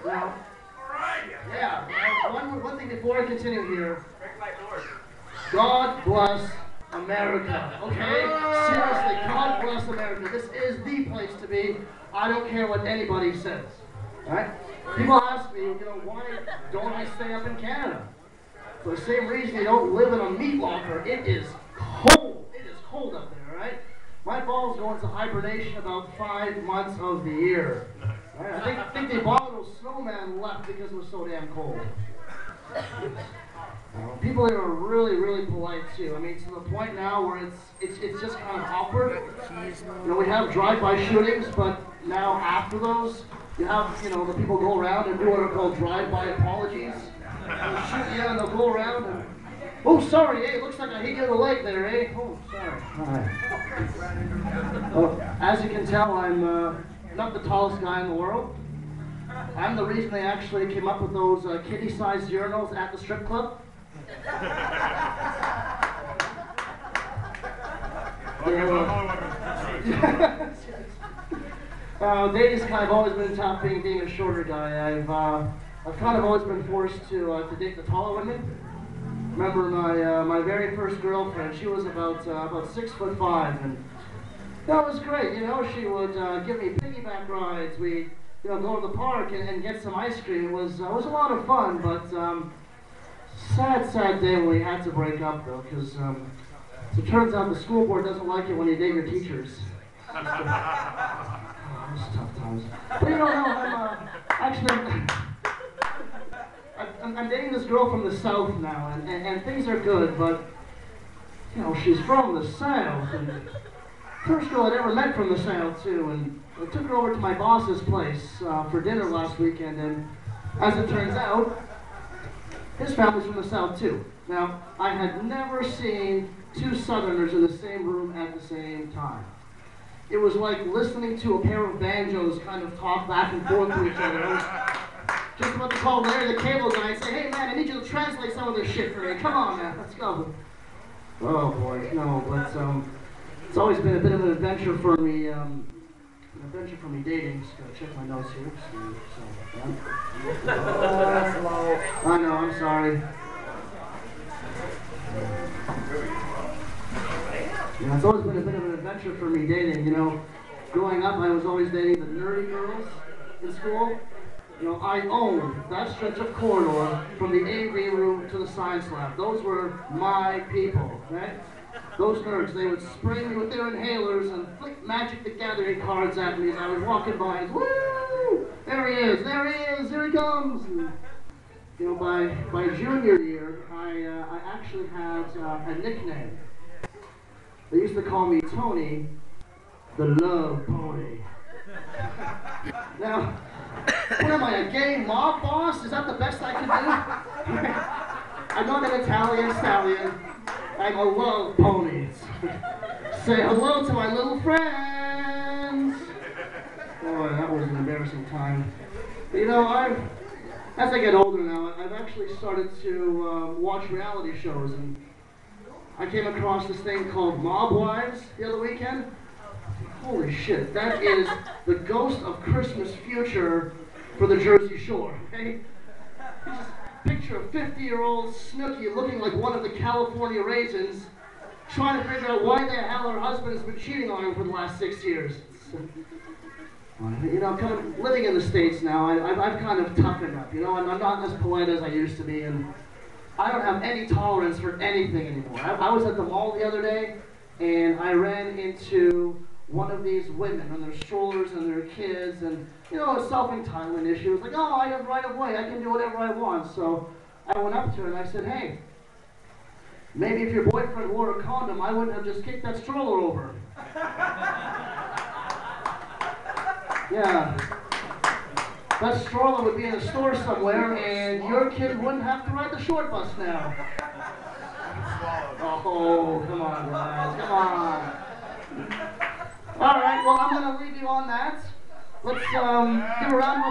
Now, one thing before I continue here. God bless America, okay? Seriously, God bless America. This is the place to be. I don't care what anybody says, right? People ask me, why don't I stay up in Canada? For the same reason you don't live in a meat locker. It is cold. It is cold up there, right? My balls go into hibernation about 5 months of the year. Right? I think the abominable snowman left because it was so damn cold. People here are really, really polite too. I mean, to the point now where it's just kind of awkward. We have drive-by shootings, but now after those, you have, the people go around and do what are called drive-by apologies. They'll shoot you and they'll go around and, oh, sorry, hey, looks like I hit you in the leg there, eh? Oh, sorry. All right. Well, as you can tell, I'm not the tallest guy in the world. I'm the reason they actually came up with those kiddie-sized urinals at the strip club. Dating's kind of always been tough, being a shorter guy. I've kind of always been forced to date the taller women. Remember my very first girlfriend, she was about 6'5", and that was great. She would give me piggyback rides. We go to the park and get some ice cream. It was a lot of fun, but sad day when we had to break up though, because it turns out the school board doesn't like it when you date your teachers. It was tough times. But I'm dating this girl from the South now, and things are good, but she's from the South, and first girl I'd ever met from the South too, and I took her over to my boss's place for dinner last weekend, and as it turns out, his family's from the South too. Now, I had never seen two Southerners in the same room at the same time. It was like listening to a pair of banjos kind of talk back and forth to each other. I was just about to call Larry the cable guy and say, hey man, I need you to translate some of this shit for me. Come on man, let's go. Oh boy, no, but it's always been a bit of an adventure for me. Dating. Just gotta check my notes here. I know, I'm sorry. It's always been a bit of an adventure for me dating. Growing up, I was always dating the nerdy girls in school. I owned that stretch of corridor from the AV room to the science lab. Those were my people, right? Those nerds, they would spray me with their inhalers and flick Magic the Gathering cards at me as I was walking by. And, woo! There he is, here he comes. And, by junior year, I actually had a nickname. They used to call me Tony, the Love Pony. Now, what am I, a gay mob boss? Is that the best I can do? I'm not an Italian stallion. I'm a love pony. Say hello to my little friends. Boy, that was an embarrassing time. But as I get older now, I've actually started to watch reality shows, and I came across this thing called Mob Wives the other weekend. Holy shit, that is the ghost of Christmas future for the Jersey Shore, okay? Just picture a 50-year-old Snooki looking like one of the California raisins, trying to figure out why the hell her husband has been cheating on her for the last 6 years. Kind of living in the States now, I've kind of toughened up, I'm not as polite as I used to be, and I don't have any tolerance for anything anymore. I was at the mall the other day, and I ran into one of these women and their strollers and their kids, and a self-entitlement issue. It's like, oh, I have right of way, I can do whatever I want. So I went up to her and I said, hey, maybe if your boyfriend wore a condom, I wouldn't have just kicked that stroller over. Yeah. That stroller would be in a store somewhere, and your kid wouldn't have to ride the short bus now. Oh, come on, guys, come on. All right, well, I'm going to leave you on that. Let's give a round of applause.